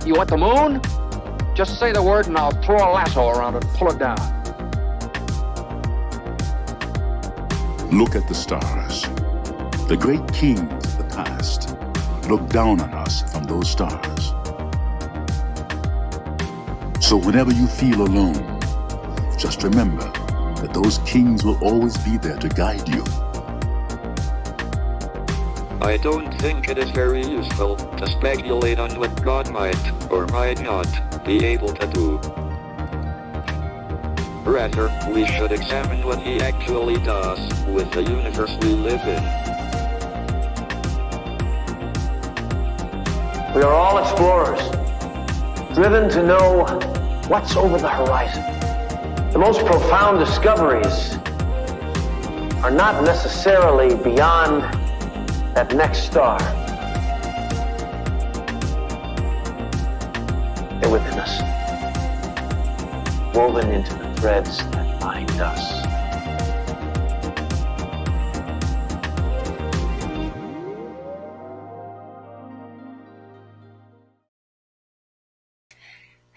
You want the moon? Just say the word and I'll throw a lasso around it and pull it down. Look at the stars. The great kings of the past look down on us from those stars. So whenever you feel alone, just remember that those kings will always be there to guide you. I don't think it is very useful to speculate on what God might or might not be able to do. Rather, we should examine what he actually does with the universe we live in. We are all explorers, driven to know what's over the horizon. The most profound discoveries are not necessarily beyond that next star. They're within us, woven into the threads that bind us.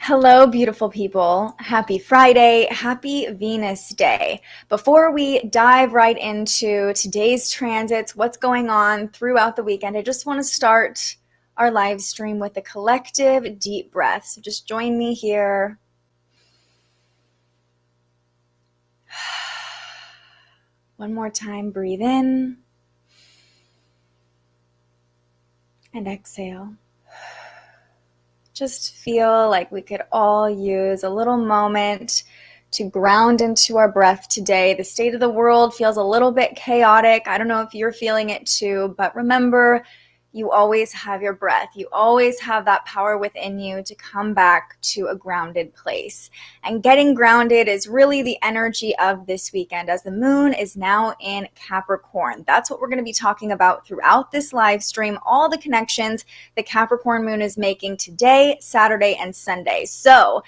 Hello, beautiful people. Happy Friday. Happy Venus Day. Before we dive right into today's transits, what's going on throughout the weekend, I just want to start our live stream with a collective deep breath. So just join me here. One more time, breathe in and exhale. Just feel like we could all use a little moment to ground into our breath today. The state of the world feels a little bit chaotic. I don't know if you're feeling it too, but remember, you always have your breath. You always have that power within you to come back to a grounded place. And getting grounded is really the energy of this weekend, as the moon is now in Capricorn. That's what we're going to be talking about throughout this live stream, all the connections the Capricorn moon is making today, Saturday, and Sunday. So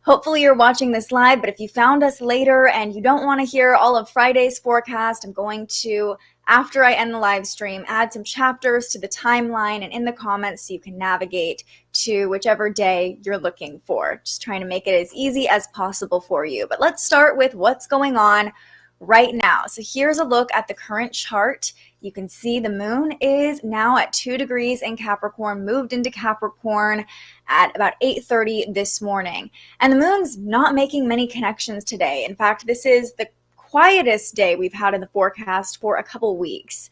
hopefully you're watching this live, but if you found us later and you don't want to hear all of Friday's forecast, I'm going to, after I end the live stream, add some chapters to the timeline and in the comments so you can navigate to whichever day you're looking for. Just trying to make it as easy as possible for you. But let's start with what's going on right now. So here's a look at the current chart. You can see the moon is now at 2 degrees in Capricorn, moved into Capricorn at about 8:30 this morning. And the moon's not making many connections today. In fact, this is the quietest day we've had in the forecast for a couple weeks.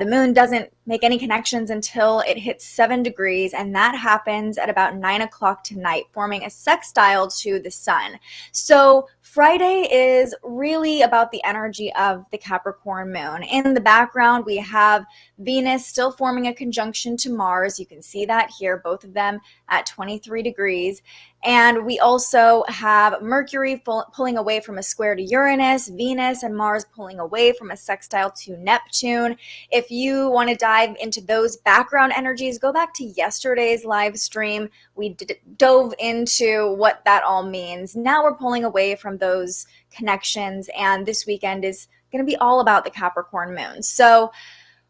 The moon doesn't make any connections until it hits 7 degrees, and that happens at about 9 o'clock tonight, forming a sextile to the sun. So Friday is really about the energy of the Capricorn moon. In the background, we have Venus still forming a conjunction to Mars. You can see that here, both of them at 23 degrees. And we also have Mercury pulling away from a square to Uranus, Venus and Mars pulling away from a sextile to Neptune. If you want to dive into those background energies, go back to yesterday's live stream. We dove into what that all means. Now we're pulling away from those connections, and this weekend is going to be all about the Capricorn moon. So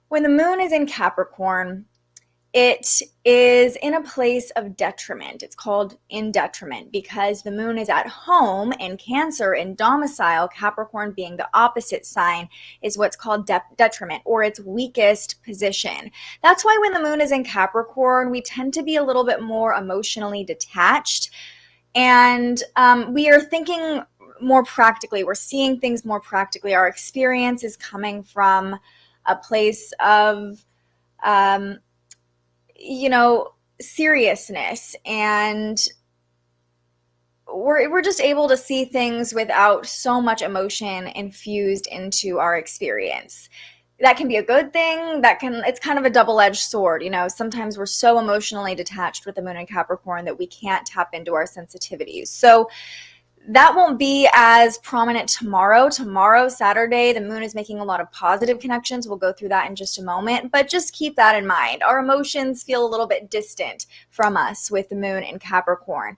when the moon is in Capricorn, it is in a place of detriment. It's called in detriment because the moon is at home in Cancer in domicile. Capricorn being the opposite sign is what's called detriment, or its weakest position. That's why when the moon is in Capricorn, we tend to be a little bit more emotionally detached, and we are thinking more practically. We're seeing things more practically. Our experience is coming from a place of seriousness, and we're just able to see things without so much emotion infused into our experience. That can be a good thing. It's kind of a double-edged sword. Sometimes we're so emotionally detached with the moon in Capricorn that we can't tap into our sensitivities. So that won't be as prominent tomorrow. Tomorrow, Saturday, the moon is making a lot of positive connections. We'll go through that in just a moment, but just keep that in mind. Our emotions feel a little bit distant from us with the moon in Capricorn.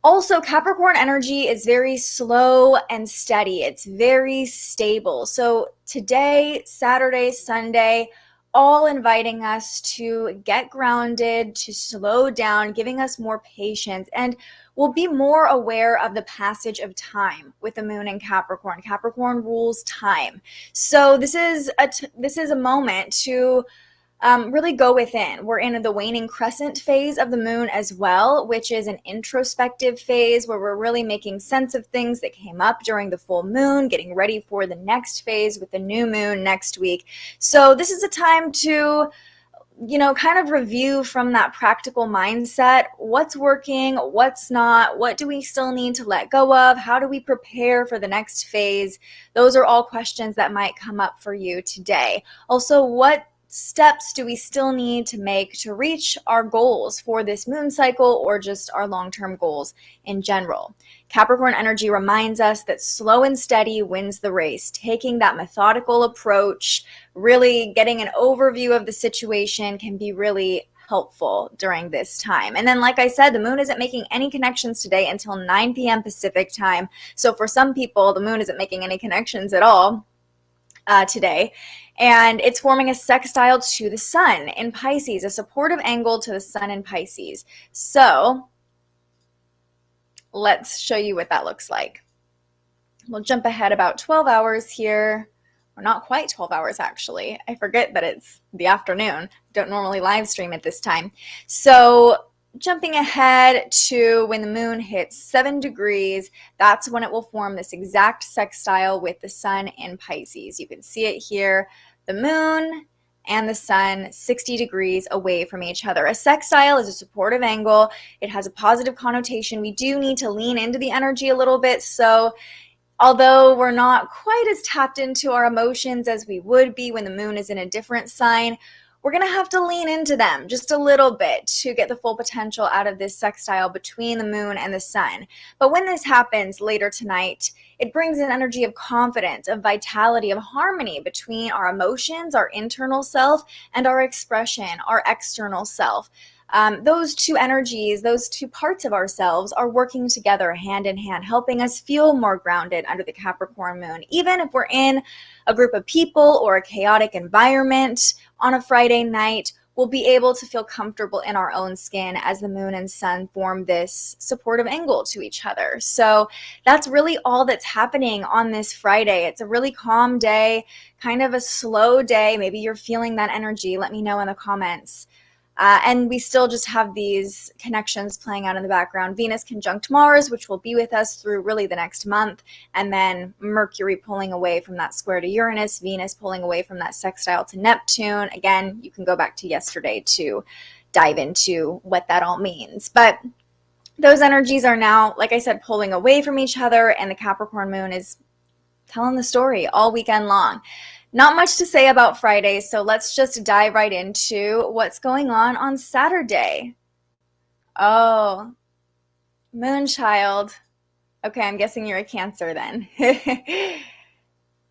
Also, Capricorn energy is very slow and steady. It's very stable. So today, Saturday, Sunday, all inviting us to get grounded, to slow down, giving us more patience, and we'll be more aware of the passage of time with the moon in Capricorn. Capricorn rules time. So this is a moment to really go within. We're in the waning crescent phase of the moon as well, which is an introspective phase where we're really making sense of things that came up during the full moon, getting ready for the next phase with the new moon next week. So this is a time to, kind of review from that practical mindset, what's working, what's not, what do we still need to let go of, how do we prepare for the next phase? Those are all questions that might come up for you today. Also, what steps do we still need to make to reach our goals for this moon cycle or just our long-term goals in general? Capricorn energy reminds us that slow and steady wins the race. Taking that methodical approach, really getting an overview of the situation can be really helpful during this time. And then, like I said, the moon isn't making any connections today until 9 p.m. Pacific time. So for some people, the moon isn't making any connections at all today. And it's forming a sextile to the sun in Pisces, a supportive angle to the sun in Pisces. So let's show you what that looks like. We'll jump ahead about 12 hours here, or not quite 12 hours actually. I forget that it's the afternoon. Don't normally live stream at this time. So jumping ahead to when the moon hits 7 degrees, that's when it will form this exact sextile with the sun in Pisces. You can see it here, the moon and the sun 60 degrees away from each other. A sextile is a supportive angle. It has a positive connotation. We do need to lean into the energy a little bit. So although we're not quite as tapped into our emotions as we would be when the moon is in a different sign, we're going to have to lean into them just a little bit to get the full potential out of this sextile between the moon and the sun. But when this happens later tonight, it brings an energy of confidence, of vitality, of harmony between our emotions, our internal self, and our expression, our external self. Those two energies, those two parts of ourselves are working together hand in hand, helping us feel more grounded under the Capricorn moon. Even if we're in a group of people or a chaotic environment on a Friday night, we'll be able to feel comfortable in our own skin as the moon and sun form this supportive angle to each other. So that's really all that's happening on this Friday. It's a really calm day, kind of a slow day. Maybe you're feeling that energy. Let me know in the comments. And we still just have these connections playing out in the background. Venus conjunct Mars, which will be with us through really the next month. And then Mercury pulling away from that square to Uranus, Venus pulling away from that sextile to Neptune. Again, you can go back to yesterday to dive into what that all means. But those energies are now, like I said, pulling away from each other. And the Capricorn moon is telling the story all weekend long. Not much to say about Friday, so let's just dive right into what's going on Saturday. Oh, Moonchild. Okay, I'm guessing you're a Cancer then.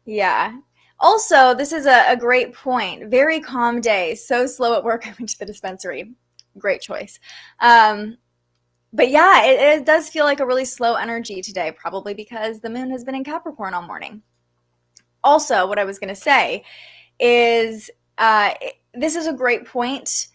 Yeah. Also, this is a great point. Very calm day. So slow at work. I went to the dispensary. Great choice. But yeah, it does feel like a really slow energy today, probably because the moon has been in Capricorn all morning. Also, what I was going to say is this is a great point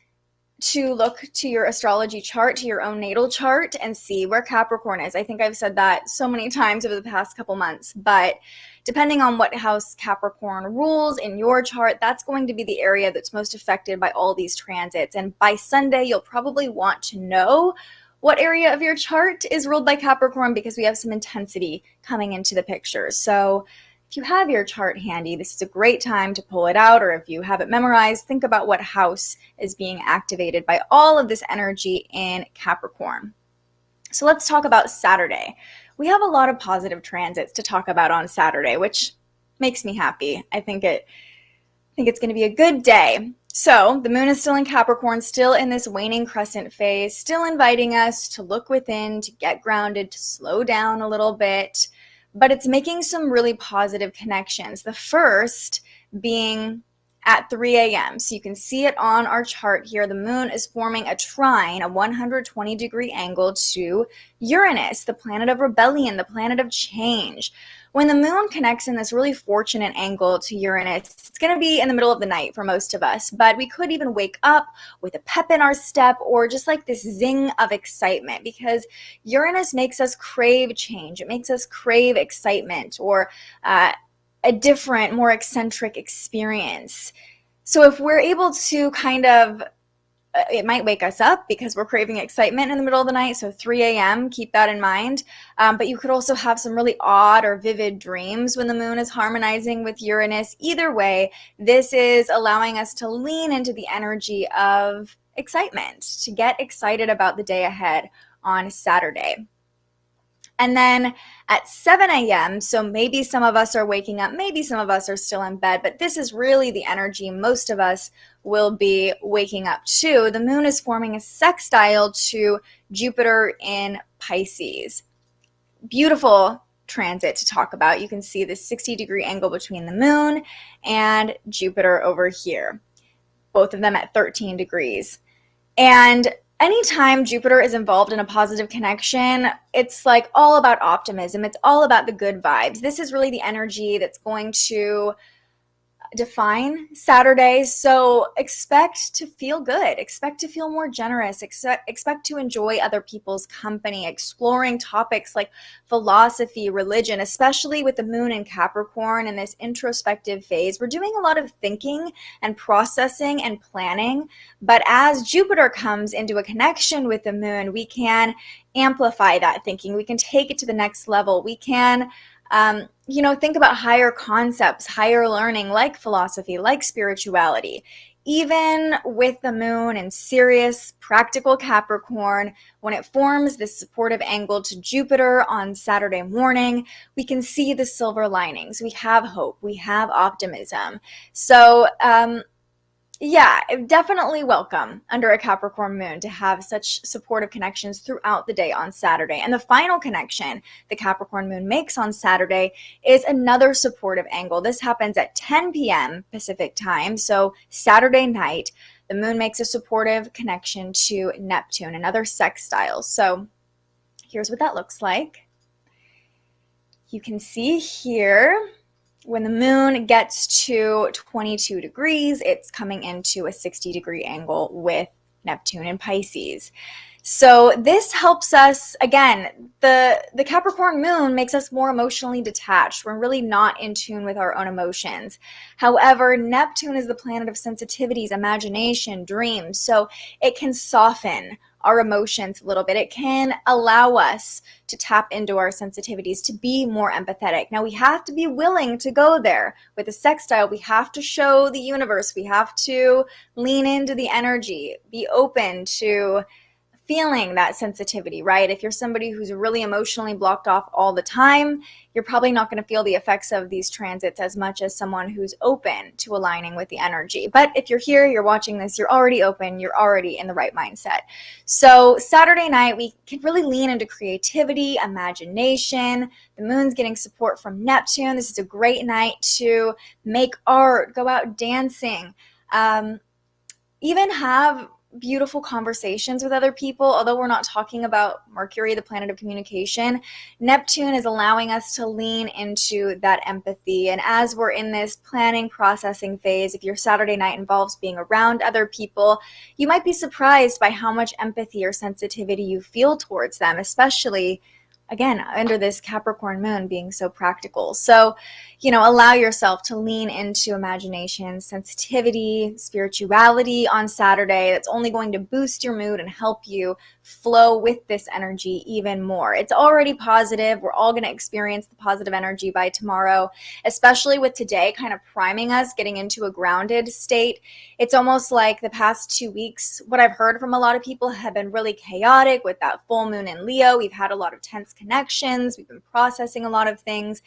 to look to your astrology chart, to your own natal chart, and see where Capricorn is. I think I've said that so many times over the past couple months, but depending on what house Capricorn rules in your chart, that's going to be the area that's most affected by all these transits. And by Sunday, you'll probably want to know what area of your chart is ruled by Capricorn because we have some intensity coming into the picture. So if you have your chart handy, this is a great time to pull it out, or if you have it memorized, think about what house is being activated by all of this energy in Capricorn. So let's talk about Saturday. We have a lot of positive transits to talk about on Saturday, which makes me happy. I think it's going to be a good day. So the moon is still in Capricorn, still in this waning crescent phase, still inviting us to look within, to get grounded, to slow down a little bit. But it's making some really positive connections. The first being at 3 a.m. So you can see it on our chart here. The moon is forming a trine, a 120-degree angle to Uranus, the planet of rebellion, the planet of change. When the moon connects in this really fortunate angle to Uranus, it's going to be in the middle of the night for most of us, but we could even wake up with a pep in our step or just like this zing of excitement, because Uranus makes us crave change. It makes us crave excitement or a different, more eccentric experience. So if we're able to kind of, it might wake us up because we're craving excitement in the middle of the night. So 3 a.m., keep that in mind. But you could also have some really odd or vivid dreams when the moon is harmonizing with Uranus. Either way, this is allowing us to lean into the energy of excitement, to get excited about the day ahead on Saturday. And then at 7 a.m., so maybe some of us are waking up, maybe some of us are still in bed, but this is really the energy most of us will be waking up to. The moon is forming a sextile to Jupiter in Pisces. Beautiful transit to talk about. You can see the 60-degree angle between the moon and Jupiter over here, both of them at 13 degrees. And anytime Jupiter is involved in a positive connection, it's like all about optimism. It's all about the good vibes. This is really the energy that's going to define Saturday. So expect to feel good, expect to feel more generous, expect to enjoy other people's company, exploring topics like philosophy, religion, especially with the moon in Capricorn in this introspective phase. We're doing a lot of thinking and processing and planning, but as Jupiter comes into a connection with the moon, we can amplify that thinking. We can take it to the next level. We can think about higher concepts, higher learning, like philosophy, like spirituality. Even with the moon in Sirius, practical Capricorn, when it forms this supportive angle to Jupiter on Saturday morning, we can see the silver linings. We have hope. We have optimism. So, yeah, definitely welcome under a Capricorn moon to have such supportive connections throughout the day on Saturday. And the final connection the Capricorn moon makes on Saturday is another supportive angle. This happens at 10 p.m. Pacific time, so Saturday night. The moon makes a supportive connection to Neptune, another sextile. So here's what that looks like. You can see here, when the moon gets to 22 degrees, it's coming into a 60-degree angle with Neptune in Pisces. So this helps us, again, the Capricorn moon makes us more emotionally detached. We're really not in tune with our own emotions. However, Neptune is the planet of sensitivities, imagination, dreams. So it can soften our emotions a little bit. It can allow us to tap into our sensitivities, to be more empathetic. Now, we have to be willing to go there. With a sextile, we have to show the universe. We have to lean into the energy, be open to feeling that sensitivity, right? If you're somebody who's really emotionally blocked off all the time, you're probably not going to feel the effects of these transits as much as someone who's open to aligning with the energy. But if you're here, you're watching this, you're already open, you're already in the right mindset. So Saturday night, we can really lean into creativity, imagination. The moon's getting support from Neptune. This is a great night to make art, go out dancing, even have beautiful conversations with other people. Although we're not talking about Mercury, the planet of communication, Neptune is allowing us to lean into that empathy. And as we're in this planning, processing phase, if your Saturday night involves being around other people, you might be surprised by how much empathy or sensitivity you feel towards them, especially again, under this Capricorn moon being so practical. So, allow yourself to lean into imagination, sensitivity, spirituality on Saturday. That's only going to boost your mood and help you flow with this energy even more. It's already positive. We're all going to experience the positive energy by tomorrow, especially with today kind of priming us, getting into a grounded state. It's almost like the past 2 weeks, what I've heard from a lot of people have been really chaotic with that full moon in Leo. We've had a lot of tense connections. We've been processing a lot of things.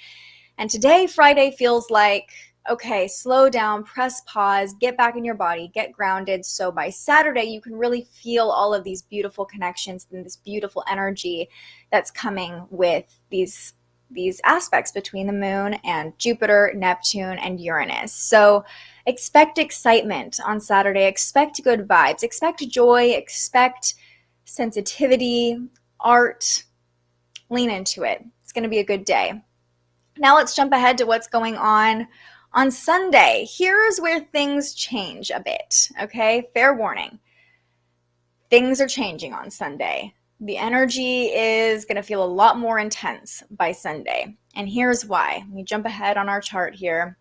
And today, Friday, feels like, okay, slow down, press pause, get back in your body, get grounded. So by Saturday, you can really feel all of these beautiful connections and this beautiful energy that's coming with these these aspects between the moon and Jupiter, Neptune, and Uranus. So expect excitement on Saturday, expect good vibes, expect joy, expect sensitivity, art. Lean into it. It's going to be a good day. Now let's jump ahead to what's going on Sunday. Here's where things change a bit, okay? Fair warning. Things are changing on Sunday. The energy is going to feel a lot more intense by Sunday. And here's why. Let me jump ahead on our chart here.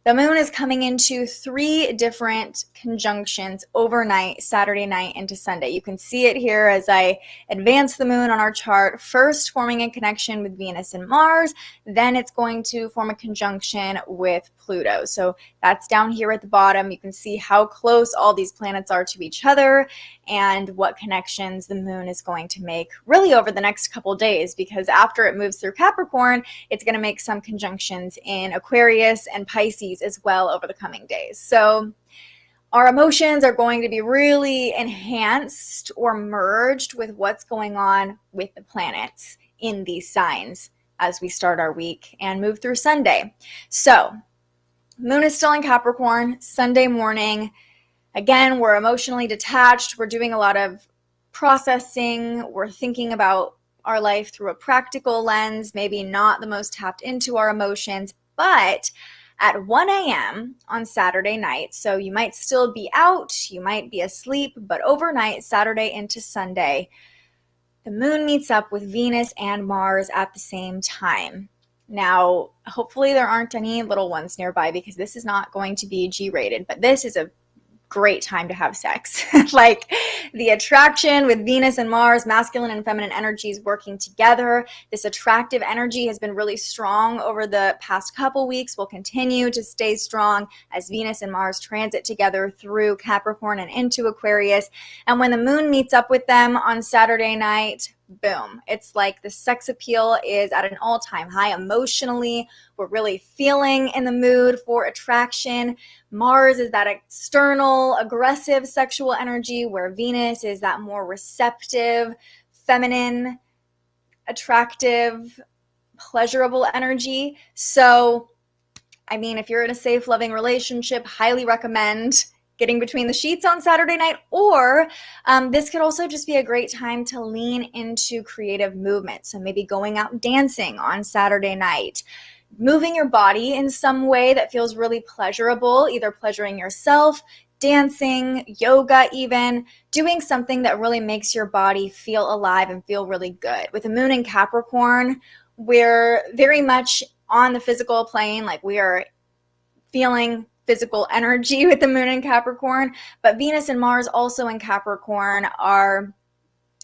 The moon is coming into 3 different conjunctions overnight, Saturday night into Sunday. You can see it here as I advance the moon on our chart, first forming a connection with Venus and Mars, then it's going to form a conjunction with Pluto. So that's down here at the bottom. You can see how close all these planets are to each other and what connections the moon is going to make really over the next couple days, because after it moves through Capricorn, it's going to make some conjunctions in Aquarius and Pisces as well over the coming days. So our emotions are going to be really enhanced or merged with what's going on with the planets in these signs as we start our week and move through Sunday. So moon is still in Capricorn Sunday morning. Again, we're emotionally detached. We're doing a lot of processing. We're thinking about our life through a practical lens, maybe not the most tapped into our emotions, but at 1 a.m. on Saturday night, so you might still be out, you might be asleep, but overnight, Saturday into Sunday, the moon meets up with Venus and Mars at the same time. Now, hopefully there aren't any little ones nearby because this is not going to be G-rated, but this is a great time to have sex. Like the attraction with Venus and Mars, masculine and feminine energies working together. This attractive energy has been really strong over the past couple weeks, will continue to stay strong as Venus and Mars transit together through Capricorn and into Aquarius. And when the moon meets up with them on Saturday night, boom. It's like the sex appeal is at an all-time high emotionally. We're really feeling in the mood for attraction. Mars is that external, aggressive sexual energy, where Venus is that more receptive, feminine, attractive, pleasurable energy. So, I mean, if you're in a safe, loving relationship, highly recommend getting between the sheets on Saturday night, or this could also just be a great time to lean into creative movement. So maybe going out dancing on Saturday night, moving your body in some way that feels really pleasurable, either pleasuring yourself, dancing, yoga even, doing something that really makes your body feel alive and feel really good. With the moon in Capricorn, we're very much on the physical plane, like we are feeling physical energy with the moon in Capricorn, but Venus and Mars also in Capricorn are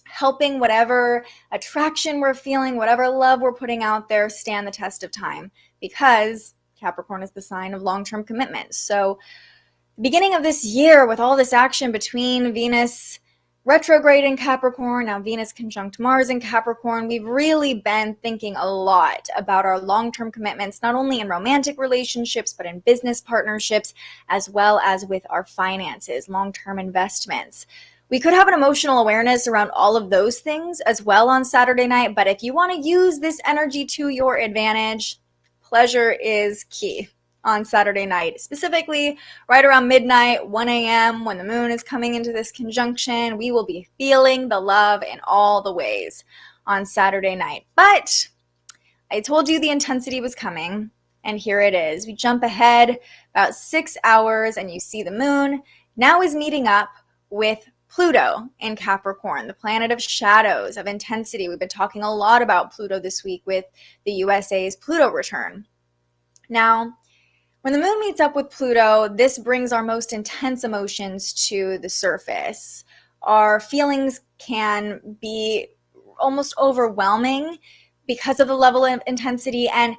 helping whatever attraction we're feeling, whatever love we're putting out there stand the test of time, because Capricorn is the sign of long-term commitment. So beginning of this year, with all this action between Venus retrograde in Capricorn, now Venus conjunct Mars in Capricorn, we've really been thinking a lot about our long-term commitments, not only in romantic relationships, but in business partnerships, as well as with our finances, long-term investments. We could have an emotional awareness around all of those things as well on Saturday night, but if you want to use this energy to your advantage, pleasure is key on Saturday night, specifically right around midnight, 1 a.m., when the moon is coming into this conjunction. We will be feeling the love in all the ways on Saturday night. But I told you the intensity was coming, and here it is. We jump ahead about 6 hours, and you see the moon now is meeting up with Pluto in Capricorn, the planet of shadows, of intensity. We've been talking a lot about Pluto this week with the USA's Pluto return. Now, when the moon meets up with Pluto, this brings our most intense emotions to the surface. Our feelings can be almost overwhelming because of the level of intensity, and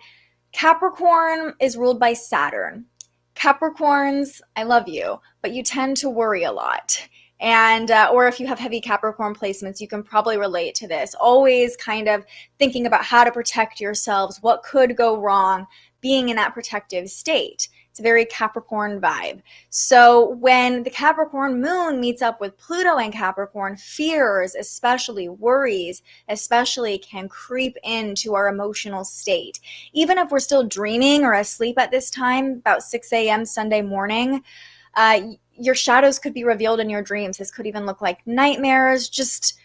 Capricorn is ruled by Saturn. Capricorns, I love you, but you tend to worry a lot. And, or if you have heavy Capricorn placements, you can probably relate to this. Always kind of thinking about how to protect yourselves, what could go wrong, being in that protective state. It's It's a very Capricorn vibe. So when the Capricorn moon meets up with Pluto and Capricorn, fears, especially worries, especially can creep into our emotional state. Even if we're still dreaming or asleep at this time, about 6 a.m. Sunday morning, your shadows could be revealed in your dreams. This could even look like nightmares. Just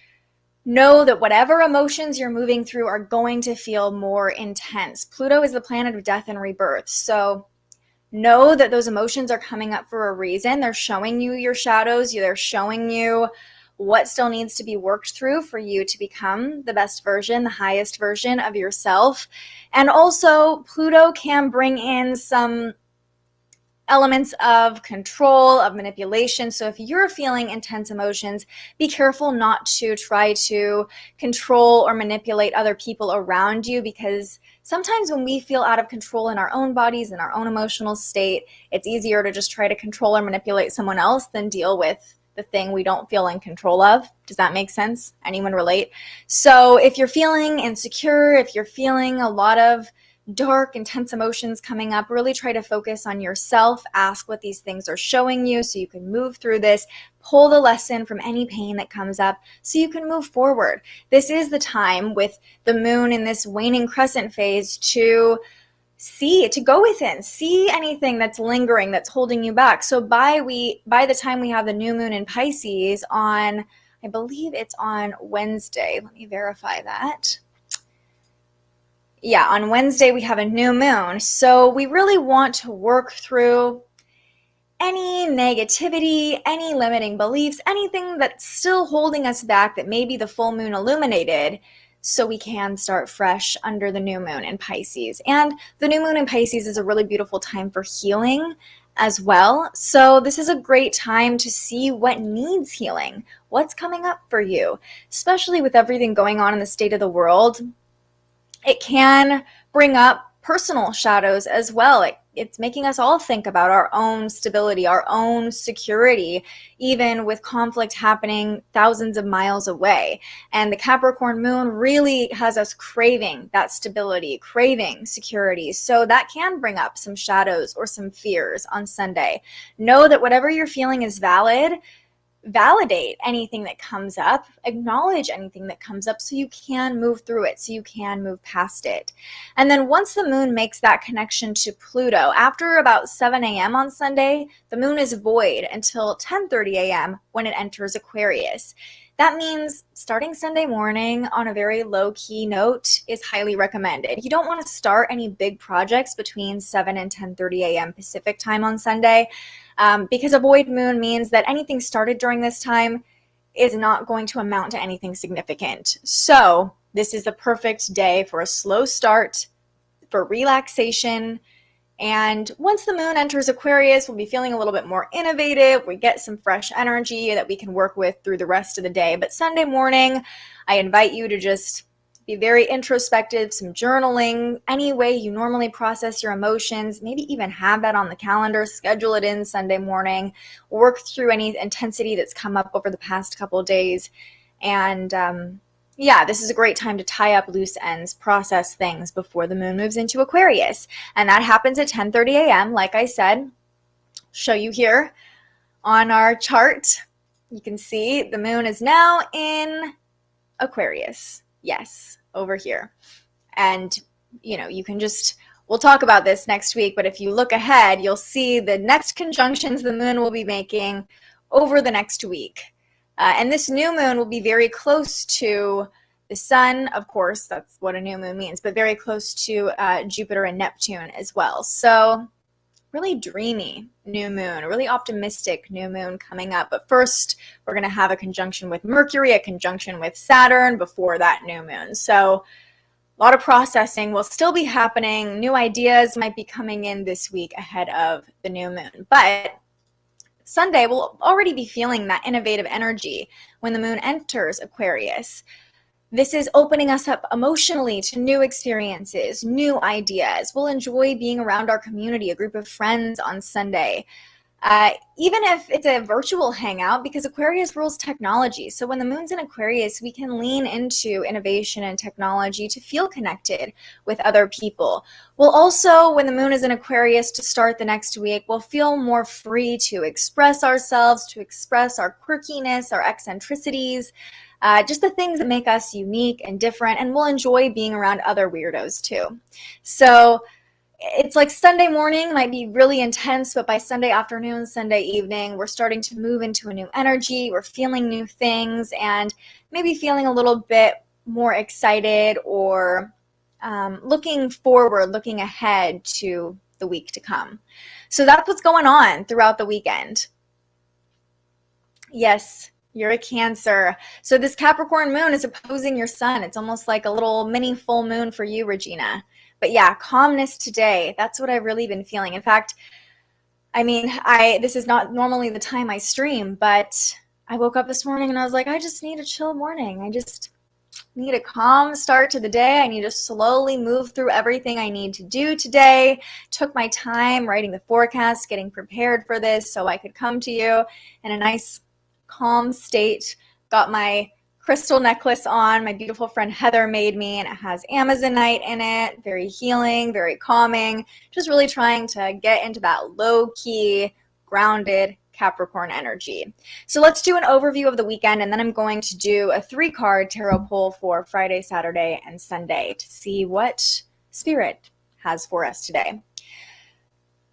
know that whatever emotions you're moving through are going to feel more intense. Pluto is the planet of death and rebirth. So know that those emotions are coming up for a reason. They're showing you your shadows. They're showing you what still needs to be worked through for you to become the best version, the highest version of yourself. And also, Pluto can bring in some elements of control, of manipulation. So if you're feeling intense emotions, be careful not to try to control or manipulate other people around you, because sometimes when we feel out of control in our own bodies, in our own emotional state, it's easier to just try to control or manipulate someone else than deal with the thing we don't feel in control of. Does that make sense? Anyone relate? So if you're feeling insecure, if you're feeling a lot of dark, intense emotions coming up, really try to focus on yourself. Ask what these things are showing you so you can move through this. Pull the lesson from any pain that comes up so you can move forward. This is the time with the moon in this waning crescent phase to go within, see anything that's lingering, that's holding you back. So by the time we have the new moon in Pisces on, I believe it's on Wednesday. Let me verify that. Yeah, on Wednesday we have a new moon. So we really want to work through any negativity, any limiting beliefs, anything that's still holding us back that maybe the full moon illuminated, so we can start fresh under the new moon in Pisces. And the new moon in Pisces is a really beautiful time for healing as well. So this is a great time to see what needs healing, what's coming up for you, especially with everything going on in the state of the world. It can bring up personal shadows as well. It's making us all think about our own stability, our own security, even with conflict happening thousands of miles away. And the Capricorn moon really has us craving that stability, craving security. So that can bring up some shadows or some fears on Sunday. Know that whatever you're feeling is valid. Validate anything that comes up, acknowledge anything that comes up so you can move through it, so you can move past it. And then once the moon makes that connection to Pluto, after about 7 a.m. on Sunday, the moon is void until 10:30 a.m. when it enters Aquarius. That means starting Sunday morning on a very low-key note is highly recommended. You don't want to start any big projects between 7 and 10:30 a.m. Pacific time on Sunday, because a void moon means that anything started during this time is not going to amount to anything significant. So this is the perfect day for a slow start, for relaxation. And once the moon enters Aquarius, we'll be feeling a little bit more innovative. We get some fresh energy that we can work with through the rest of the day. But Sunday morning, I invite you to just be very introspective, some journaling, any way you normally process your emotions, maybe even have that on the calendar, schedule it in Sunday morning, work through any intensity that's come up over the past couple of days. And this is a great time to tie up loose ends, process things before the moon moves into Aquarius. And that happens at 10:30 a.m. Like I said, show you here on our chart. You can see the moon is now in Aquarius. Yes, over here. And, you can we'll talk about this next week, but if you look ahead, you'll see the next conjunctions the moon will be making over the next week. And this new moon will be very close to the sun, of course, that's what a new moon means, but very close to Jupiter and Neptune as well. So really dreamy new moon, a really optimistic new moon coming up. But first, we're going to have a conjunction with Mercury, a conjunction with Saturn before that new moon. So a lot of processing will still be happening. New ideas might be coming in this week ahead of the new moon. But Sunday, we'll already be feeling that innovative energy when the moon enters Aquarius. This is opening us up emotionally to new experiences, new ideas. We'll enjoy being around our community, a group of friends on Sunday. even if it's a virtual hangout, because Aquarius rules technology. So when the moon's in Aquarius, we can lean into innovation and technology to feel connected with other people. We'll also, when the moon is in Aquarius to start the next week, we'll feel more free to express ourselves, to express our quirkiness, our eccentricities, just the things that make us unique and different, and we'll enjoy being around other weirdos too. So it's like Sunday morning might be really intense, but by Sunday afternoon, Sunday evening, we're starting to move into a new energy. We're feeling new things and maybe feeling a little bit more excited or looking forward, looking ahead to the week to come. So that's what's going on throughout the weekend. Yes, you're a Cancer. So this Capricorn moon is opposing your sun. It's almost like a little mini full moon for you, Regina. But yeah, calmness today. That's what I've really been feeling. In fact, I mean, this is not normally the time I stream, but I woke up this morning and I was like, I just need a chill morning. I just need a calm start to the day. I need to slowly move through everything I need to do today. Took my time writing the forecast, getting prepared for this so I could come to you in a nice calm state. Got my crystal necklace on, my beautiful friend Heather made me, and it has Amazonite in it. Very healing, very calming. Just really trying to get into that low-key, grounded Capricorn energy. So let's do an overview of the weekend, and then I'm going to do a 3-card tarot pull for Friday, Saturday, and Sunday to see what Spirit has for us today.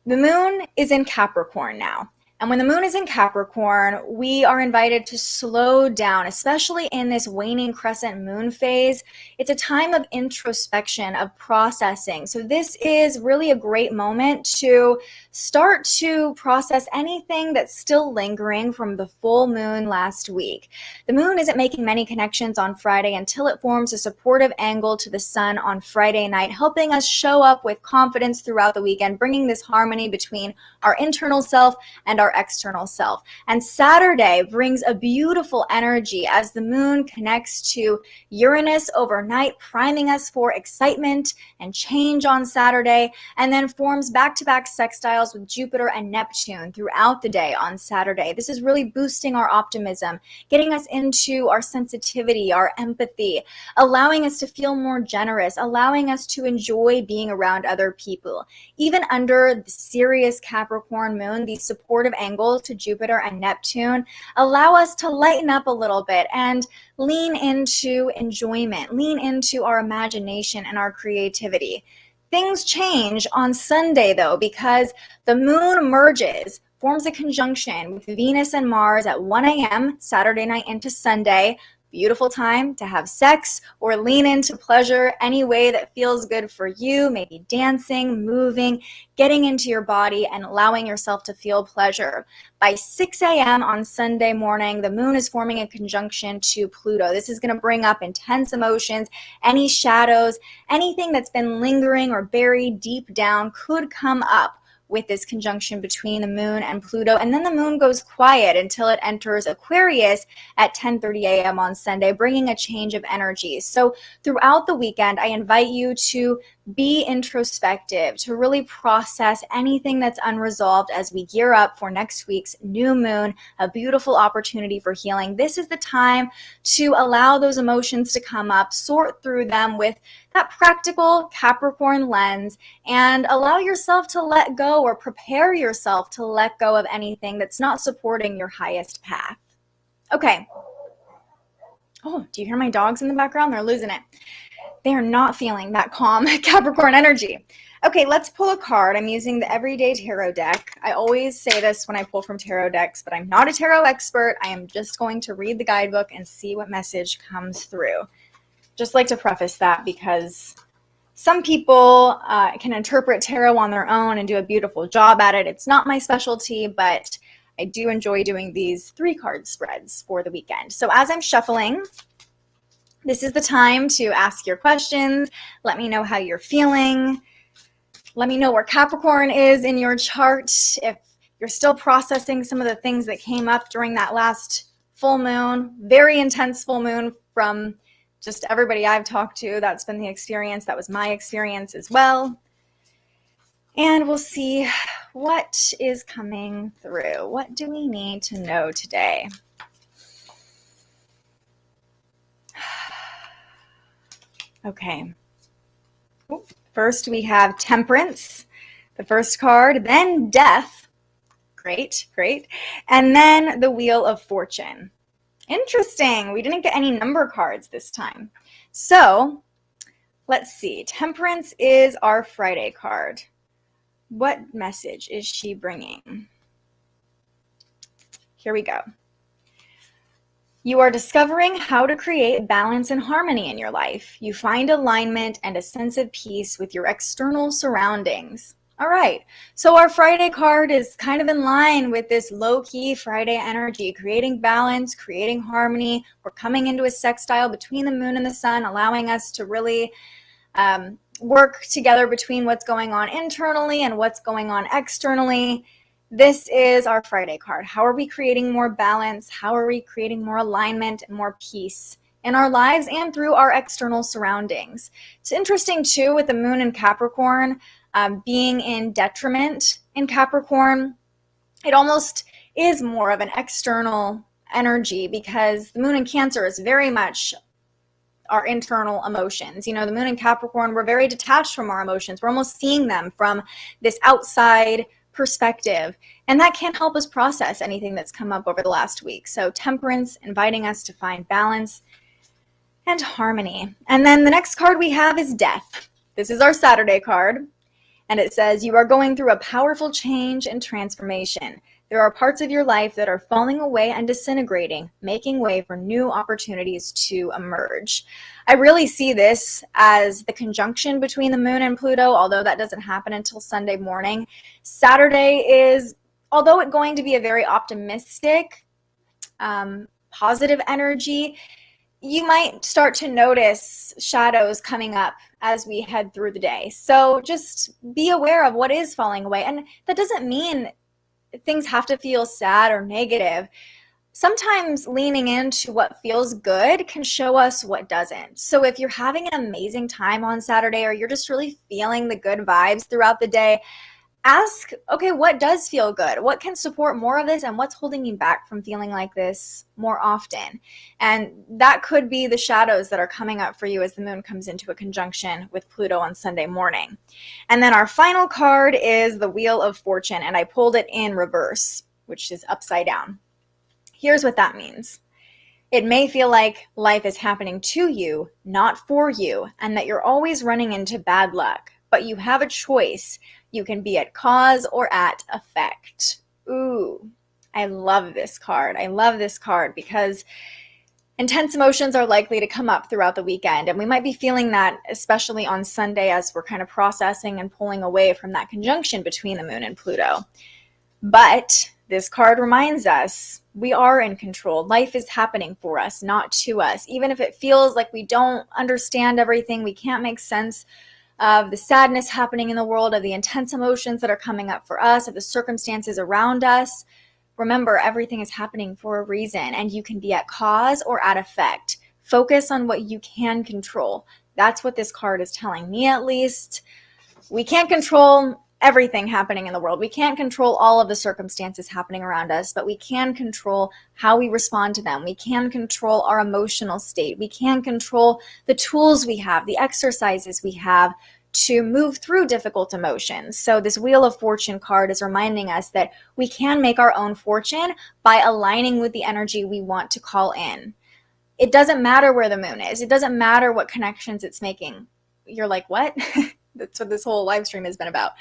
The moon is in Capricorn now. And when the moon is in Capricorn, we are invited to slow down, especially in this waning crescent moon phase. It's a time of introspection, of processing. So this is really a great moment to start to process anything that's still lingering from the full moon last week. The moon isn't making many connections on Friday until it forms a supportive angle to the sun on Friday night, helping us show up with confidence throughout the weekend, bringing this harmony between our internal self and our external self. And Saturday brings a beautiful energy as the moon connects to Uranus overnight, priming us for excitement and change on Saturday, and then forms back-to-back sextiles with Jupiter and Neptune throughout the day on Saturday. This is really boosting our optimism, getting us into our sensitivity, our empathy, allowing us to feel more generous, allowing us to enjoy being around other people. Even under the serious Capricorn moon, these supportive angles to Jupiter and Neptune allow us to lighten up a little bit and lean into enjoyment, lean into our imagination and our creativity. Things change on Sunday though, because the moon merges, forms a conjunction with Venus and Mars at 1 a.m. Saturday night into Sunday. Beautiful time to have sex or lean into pleasure any way that feels good for you, maybe dancing, moving, getting into your body and allowing yourself to feel pleasure. By 6 a.m. on Sunday morning, the moon is forming a conjunction to Pluto. This is going to bring up intense emotions, any shadows, anything that's been lingering or buried deep down could come up with this conjunction between the moon and Pluto. And then the moon goes quiet until it enters Aquarius at 10:30 a.m. on Sunday, bringing a change of energies. So throughout the weekend, I invite you to be introspective, to really process anything that's unresolved as we gear up for next week's new moon, a beautiful opportunity for healing. This is the time to allow those emotions to come up, sort through them with that practical Capricorn lens, and allow yourself to let go or prepare yourself to let go of anything that's not supporting your highest path. Okay. Oh, do you hear my dogs in the background? They're losing it. They are not feeling that calm Capricorn energy. Okay, let's pull a card. I'm using the Everyday Tarot deck. I always say this when I pull from tarot decks, but I'm not a tarot expert. I am just going to read the guidebook and see what message comes through. Just like to preface that because some people can interpret tarot on their own and do a beautiful job at it. It's not my specialty, but I do enjoy doing these 3-card spreads for the weekend. So as I'm shuffling, this is the time to ask your questions. Let me know how you're feeling. Let me know where Capricorn is in your chart. If you're still processing some of the things that came up during that last full moon, very intense full moon from just everybody I've talked to, that's been the experience. That was my experience as well. And we'll see what is coming through? What do we need to know today? Okay. First, we have Temperance, the first card, then Death. Great, great. And then the Wheel of Fortune. Interesting. We didn't get any number cards this time. So let's see. Temperance is our Friday card. What message is she bringing? Here we go. You are discovering how to create balance and harmony in your life. You find alignment and a sense of peace with your external surroundings. All right, so our Friday card is kind of in line with this low-key Friday energy, creating balance, creating harmony. We're coming into a sextile between the moon and the sun, allowing us to really work together between what's going on internally and what's going on externally. This is our Friday card. How are we creating more balance? How are we creating more alignment and more peace in our lives and through our external surroundings? It's interesting too with the moon in Capricorn being in detriment in Capricorn. It almost is more of an external energy because the moon in Cancer is very much our internal emotions. You know, the moon in Capricorn, we're very detached from our emotions. We're almost seeing them from this outside perspective, and that can't help us process anything that's come up over the last week. So Temperance, inviting us to find balance and harmony. And then the next card we have is Death. This is our Saturday card, and it says, you are going through a powerful change and transformation. There are parts of your life that are falling away and disintegrating, making way for new opportunities to emerge. I really see this as the conjunction between the moon and Pluto, although that doesn't happen until Sunday morning. Saturday is, although it's going to be a very optimistic, positive energy, you might start to notice shadows coming up as we head through the day. So just be aware of what is falling away. And that doesn't mean things have to feel sad or negative. Sometimes leaning into what feels good can show us what doesn't. So if you're having an amazing time on Saturday, or you're just really feeling the good vibes throughout the day, ask, okay, what does feel good? What can support more of this? And what's holding me back from feeling like this more often? And that could be the shadows that are coming up for you as the moon comes into a conjunction with Pluto on Sunday morning. And then our final card is the Wheel of Fortune, and I pulled it in reverse, which is upside down. Here's what that means. It may feel like life is happening to you, not for you, and that you're always running into bad luck, but you have a choice. You can be at cause or at effect. Ooh, I love this card. I love this card because intense emotions are likely to come up throughout the weekend, and we might be feeling that especially on Sunday as we're kind of processing and pulling away from that conjunction between the moon and Pluto. But this card reminds us we are in control. Life is happening for us, not to us. Even if it feels like we don't understand everything, we can't make sense of the sadness happening in the world, of the intense emotions that are coming up for us, of the circumstances around us. Remember, everything is happening for a reason, and you can be at cause or at effect. Focus on what you can control. That's what this card is telling me, at least. We can't control everything happening in the world. We can't control all of the circumstances happening around us, but we can control how we respond to them. We can control our emotional state. We can control the tools we have, the exercises we have to move through difficult emotions. So this Wheel of Fortune card is reminding us that we can make our own fortune by aligning with the energy we want to call in. It doesn't matter where the moon is. It doesn't matter what connections it's making. You're like, what? That's what this whole live stream has been about.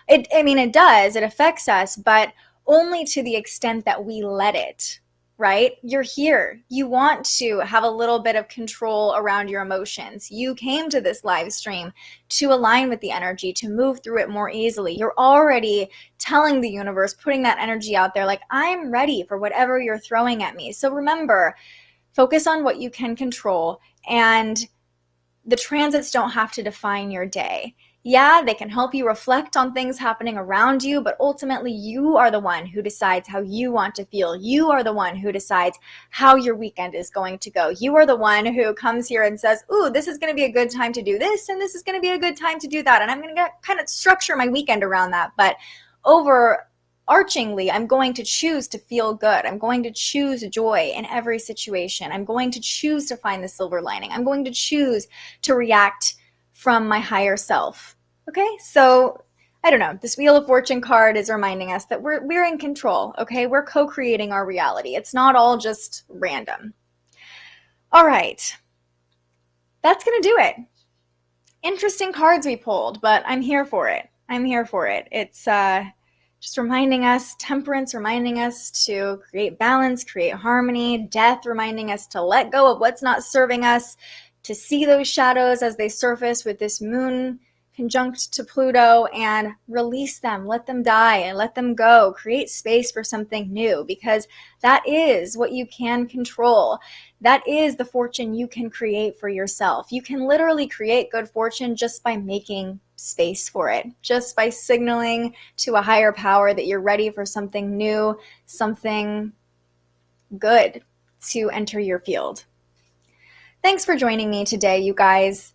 It does. It affects us, but only to the extent that we let it, right? You're here. You want to have a little bit of control around your emotions. You came to this live stream to align with the energy, to move through it more easily. You're already telling the universe, putting that energy out there, like, I'm ready for whatever you're throwing at me. So remember, focus on what you can control, and the transits don't have to define your day. Yeah, they can help you reflect on things happening around you, but ultimately you are the one who decides how you want to feel. You are the one who decides how your weekend is going to go. You are the one who comes here and says, ooh, this is going to be a good time to do this, and this is going to be a good time to do that, and I'm going to kind of structure my weekend around that. But overarchingly, I'm going to choose to feel good. I'm going to choose joy in every situation. I'm going to choose to find the silver lining. I'm going to choose to react from my higher self. Okay, so I don't know. This Wheel of Fortune card is reminding us that we're in control. Okay, we're co-creating our reality. It's not all just random. All right, that's gonna do it. Interesting cards we pulled, but I'm here for it. I'm here for it. It's just reminding us, temperance reminding us to create balance, create harmony, death reminding us to let go of what's not serving us, to see those shadows as they surface with this moon conjunct to Pluto and release them, let them die and let them go, create space for something new, because that is what you can control. That is the fortune you can create for yourself. You can literally create good fortune just by making space for it, just by signaling to a higher power that you're ready for something new, something good to enter your field. Thanks for joining me today, you guys.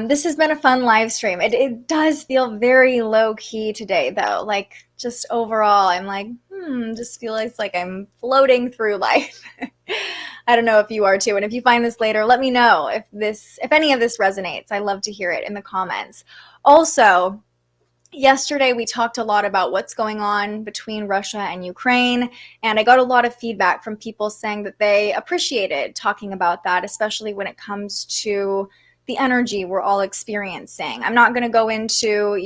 This has been a fun live stream. It does feel very low key today, though. Like, just overall, I'm like, just feels like I'm floating through life. I don't know if you are too. And if you find this later, let me know if any of this resonates. I love to hear it in the comments. Also, yesterday we talked a lot about what's going on between Russia and Ukraine, and I got a lot of feedback from people saying that they appreciated talking about that, especially when it comes to the energy we're all experiencing. I'm not going to go into,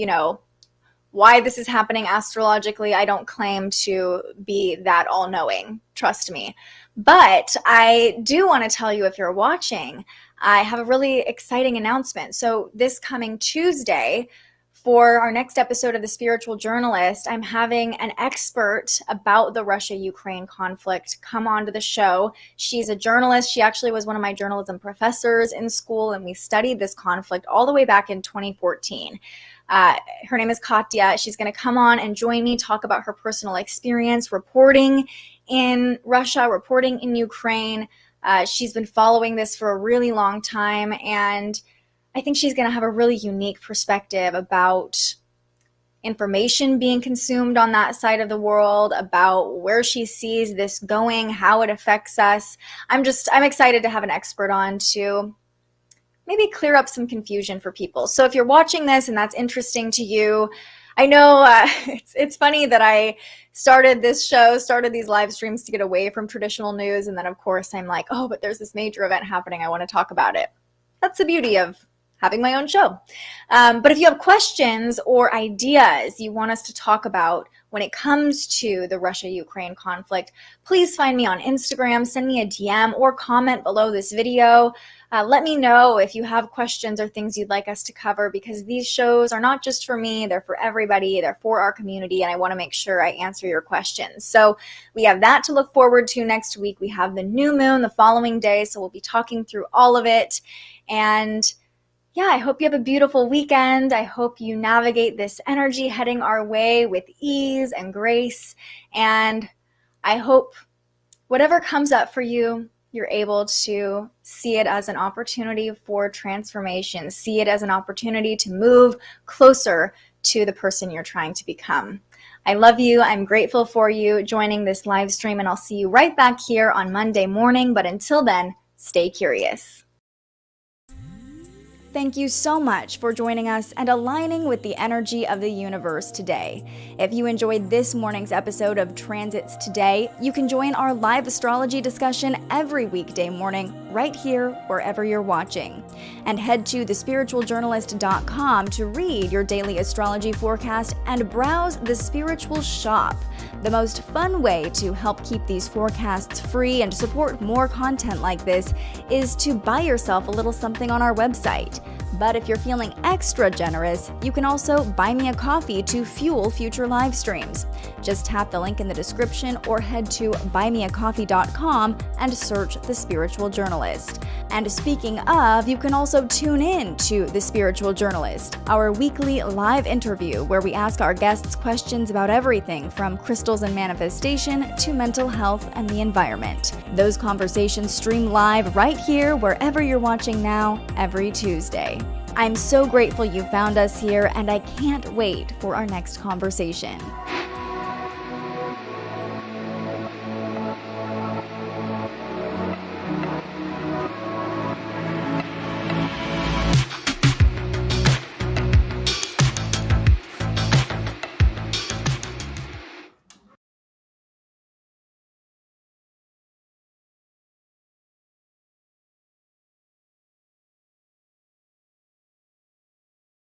why this is happening astrologically. I don't claim to be that all-knowing, trust me. But I do want to tell you, if you're watching, I have a really exciting announcement. So this coming Tuesday, for our next episode of The Spiritual Journalist, I'm having an expert about the Russia-Ukraine conflict come onto the show. She's a journalist. She actually was one of my journalism professors in school, and we studied this conflict all the way back in 2014. Her name is Katya. She's going to come on and join me, talk about her personal experience reporting in Russia, reporting in Ukraine. She's been following this for a really long time, and I think she's going to have a really unique perspective about information being consumed on that side of the world, about where she sees this going, how it affects us. I'm excited to have an expert on to maybe clear up some confusion for people. So if you're watching this and that's interesting to you, I know it's funny that I started these live streams to get away from traditional news. And then of course I'm like, oh, but there's this major event happening. I want to talk about it. That's the beauty of having my own show. But if you have questions or ideas you want us to talk about when it comes to the Russia-Ukraine conflict, please find me on Instagram, send me a DM or comment below this video. Let me know if you have questions or things you'd like us to cover, because these shows are not just for me, they're for everybody, they're for our community, and I want to make sure I answer your questions. So we have that to look forward to next week. We have the new moon the following day, so we'll be talking through all of it. And yeah, I hope you have a beautiful weekend. I hope you navigate this energy heading our way with ease and grace. And I hope whatever comes up for you, you're able to see it as an opportunity for transformation, see it as an opportunity to move closer to the person you're trying to become. I love you. I'm grateful for you joining this live stream, and I'll see you right back here on Monday morning. But until then, stay curious. Thank you so much for joining us and aligning with the energy of the universe today. If you enjoyed this morning's episode of Transits Today, you can join our live astrology discussion every weekday morning right here wherever you're watching. And head to thespiritualjournalist.com to read your daily astrology forecast and browse the Spiritual Shop. The most fun way to help keep these forecasts free and support more content like this is to buy yourself a little something on our website. But if you're feeling extra generous, you can also buy me a coffee to fuel future live streams. Just tap the link in the description or head to buymeacoffee.com and search The Spiritual Journalist. And speaking of, you can also tune in to The Spiritual Journalist, our weekly live interview where we ask our guests questions about everything from crystals and manifestation to mental health and the environment. Those conversations stream live right here wherever you're watching now every Tuesday. I'm so grateful you found us here, and I can't wait for our next conversation.